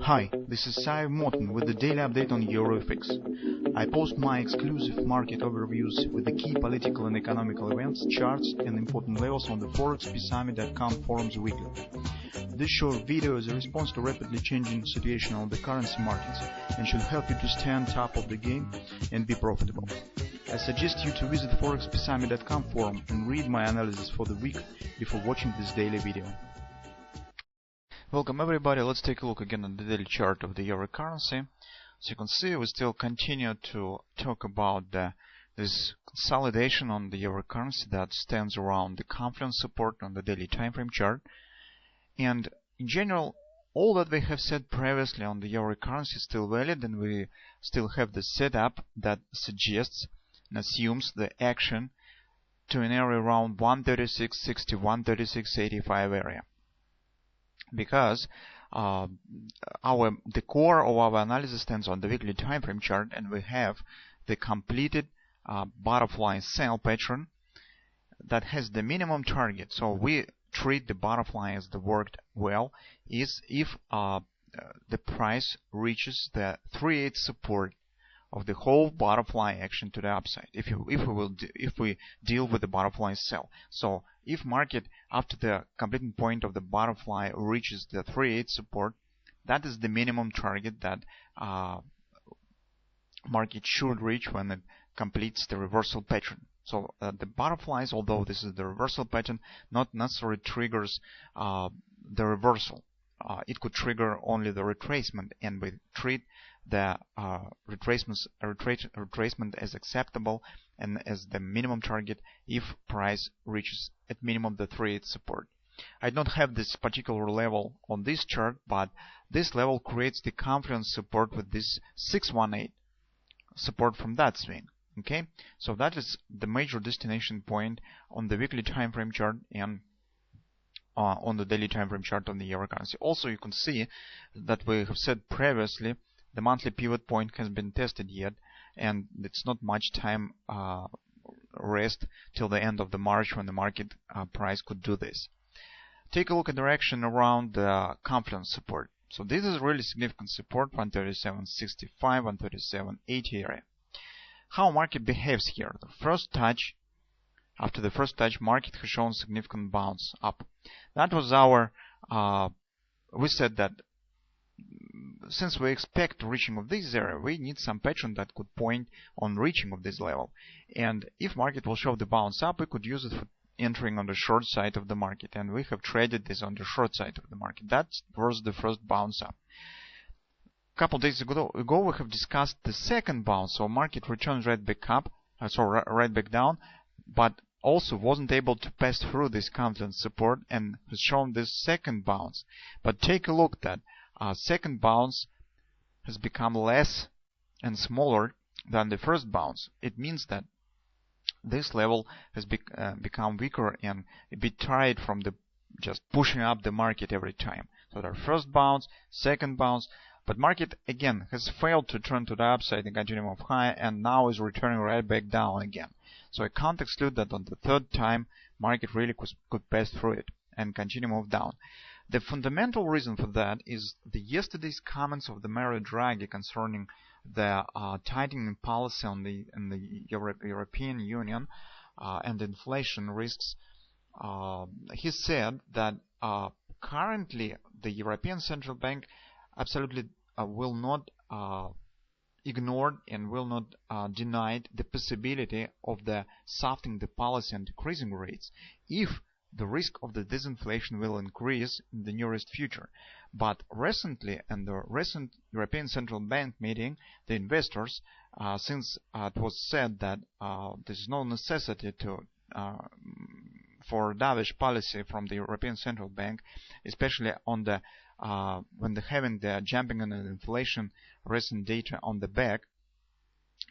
Hi, this is Sive Morten with the daily update on EuroFX. I post my exclusive market overviews with the key political and economical events, charts and important levels on the ForexPeaceArmy.com forums weekly. This short video is a response to rapidly changing situation on the currency markets and should help you to stay on top of the game and be profitable. I suggest you to visit the ForexPeaceArmy.com forum and read my analysis for the week before watching this daily video. Welcome everybody, let's take a look again at the daily chart of the euro currency. As you can see, we still continue to talk about this consolidation on the euro currency that stands around the confluence support on the daily time frame chart. And in general, all that we have said previously on the euro currency is still valid, and we still have the setup that suggests and assumes the action to an area around 136.60, 136.85 area. Because the core of our analysis stands on the weekly time frame chart, and we have the completed butterfly sell pattern that has the minimum target. So we treat the butterfly as the worked well is if the price reaches the 3/8 support of the whole butterfly action to the upside. If we deal with the butterfly sell, so if market after the completing point of the butterfly reaches the 3/8 support, that is the minimum target that market should reach when it completes the reversal pattern. So the butterflies, although this is the reversal pattern, not necessarily triggers the reversal. It could trigger only the retracement, and we treat the retracement as acceptable and as the minimum target if price reaches at minimum the 3/8 support. I don't have this particular level on this chart, but this level creates the confluence support with this 618 support from that swing. Okay, so that is the major destination point on the weekly time frame chart and on the daily time frame chart on the euro currency. Also, you can see that we have said previously the monthly pivot point has been tested yet, and it's not much time rest till the end of the March when the market price could do this. Take a look at the direction around the confluence support. So this is really significant support, 137.65, 137.80 area. How market behaves here? The first touch. After the first touch, market has shown significant bounce up. That was our, we said that since we expect reaching of this area, we need some pattern that could point on reaching of this level. And if market will show the bounce up, we could use it for entering on the short side of the market. And we have traded this on the short side of the market. That was the first bounce up. A couple days ago we have discussed the second bounce. So market returns right back up, right back down, but also wasn't able to pass through this confluence support and has shown this second bounce. But take a look that second bounce has become less and smaller than the first bounce. It means that this level has become weaker and a bit tired from the just pushing up the market every time. So the first bounce, second bounce, but market again has failed to turn to the upside in continuum of high and now is returning right back down again. So I can't exclude that on the third time market really could pass through it and continue move down. The fundamental reason for that is the yesterday's comments of the Mario Draghi concerning the tightening policy on in the European Union and inflation risks. He said that currently the European Central Bank absolutely will not ignore and will not deny the possibility of the softening the policy and decreasing rates if the risk of the disinflation will increase in the nearest future. But recently, in the recent European Central Bank meeting, the investors, since it was said that there is no necessity for dovish policy from the European Central Bank, especially on the when they're having the jumping in inflation recent data on the back,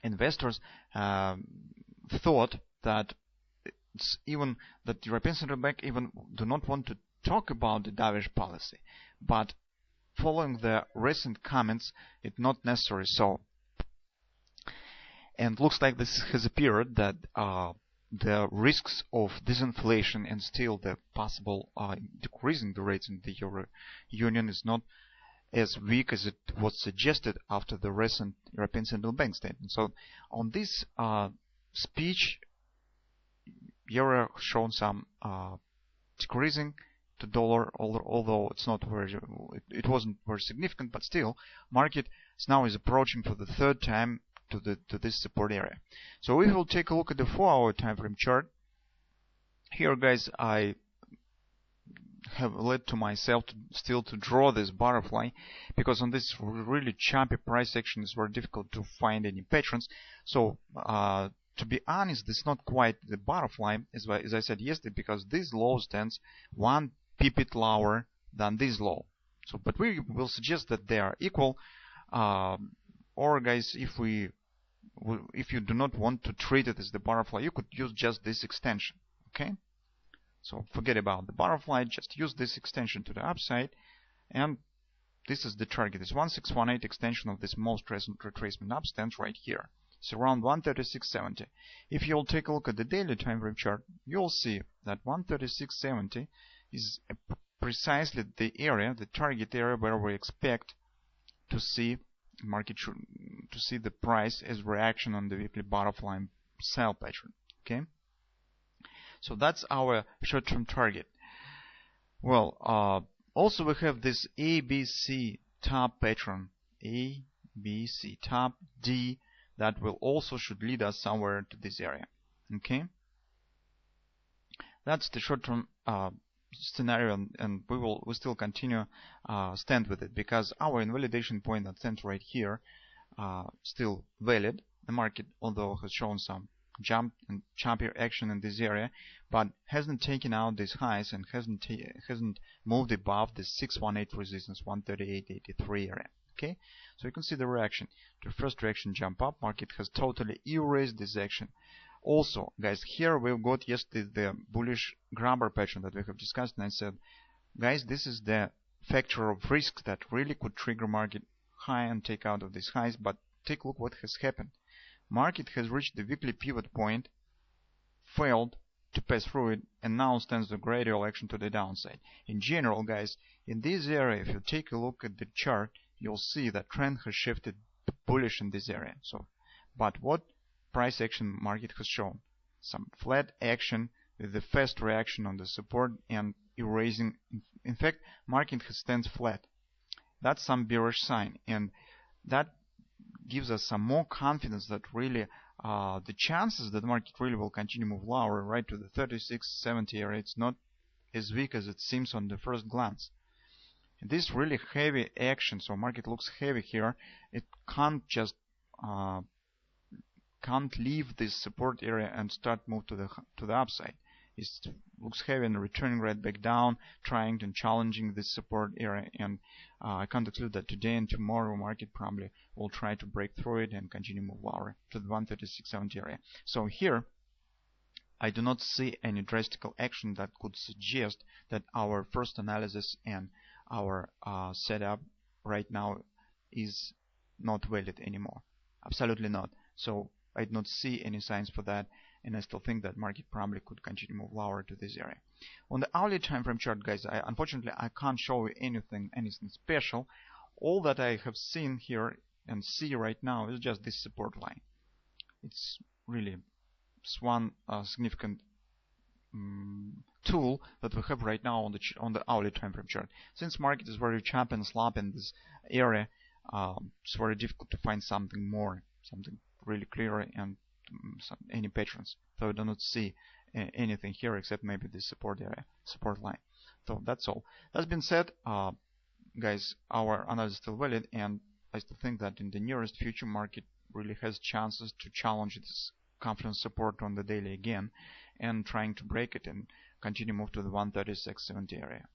investors thought that even that the European Central Bank even do not want to talk about the dovish policy, but following the recent comments, it's not necessary so. And looks like this has appeared that the risks of disinflation and still the possible decreasing the rates in the Euro Union is not as weak as it was suggested after the recent European Central Bank statement. So on this speech, euro shown some decreasing to dollar, although it's not very, it wasn't very significant, but still, market now is approaching for the third time to this support area. So if we'll take a look at the 4-hour time frame chart, here, guys, I have led to myself still to draw this butterfly, because on this really choppy price action it's very difficult to find any patterns. So to be honest, it's not quite the butterfly, as I said yesterday, because this low stands 1 pipit lower than this low. So, but we will suggest that they are equal. Or, guys, if you do not want to treat it as the butterfly, you could use just this extension. Okay. So forget about the butterfly. Just use this extension to the upside, and this is the target. This 1618 extension of this most recent retracement up stands right here. It's around 136.70. If you'll take a look at the daily time frame chart, you'll see that 136.70 is precisely the area, the target area, where we expect to see to see the price as reaction on the weekly butterfly sell pattern. Okay, so that's our short-term target. Well, also we have this ABC top pattern, ABC top D, that will also should lead us somewhere to this area. Okay, that's the short-term scenario, and we still continue stand with it, because our invalidation point that stands right here still valid. The market, although has shown some jump and choppier action in this area, but hasn't taken out these highs and hasn't moved above the 618 resistance, 138.83 area. Okay, so you can see the reaction. The first reaction jump up, market has totally erased this action. Also, guys, here we've got yesterday the bullish grabber pattern that we have discussed, and I said, guys, this is the factor of risk that really could trigger market high and take out of these highs. But take a look what has happened. Market has reached the weekly pivot point, failed to pass through it, and now stands the gradual action to the downside. In general, guys, in this area, if you take a look at the chart, you'll see that trend has shifted bullish in this area. So, but what price action market has shown? Some flat action with the fast reaction on the support and erasing. In fact, market has stands flat. That's some bearish sign, and that gives us some more confidence that really the chances that the market really will continue to move lower right to the 36.70 area, it's not as weak as it seems on the first glance. This really heavy action, so market looks heavy here, it can't just can't leave this support area and start move to the upside. It looks heavy and returning right back down, trying and challenging this support area, and I can't exclude that today and tomorrow market probably will try to break through it and continue move lower to the 136.70 area. So here I do not see any drastic action that could suggest that our first analysis and our setup right now is not valid anymore. Absolutely not. So I do not see any signs for that, and I still think that market probably could continue to move lower to this area. On the hourly time frame chart, guys, unfortunately I can't show you anything special. All that I have seen here and see right now is just this support line. It's really one significant tool that we have right now on the hourly time frame chart. Since market is very choppy and sloppy in this area, it's very difficult to find something more, something really clear and any patterns. So I do not see anything here except maybe this support area, support line. So that's all. That's been said, guys, our analysis is still valid, and I still think that in the nearest future market really has chances to challenge this confidence support on the daily again and trying to break it and continue move to the 136.70 area.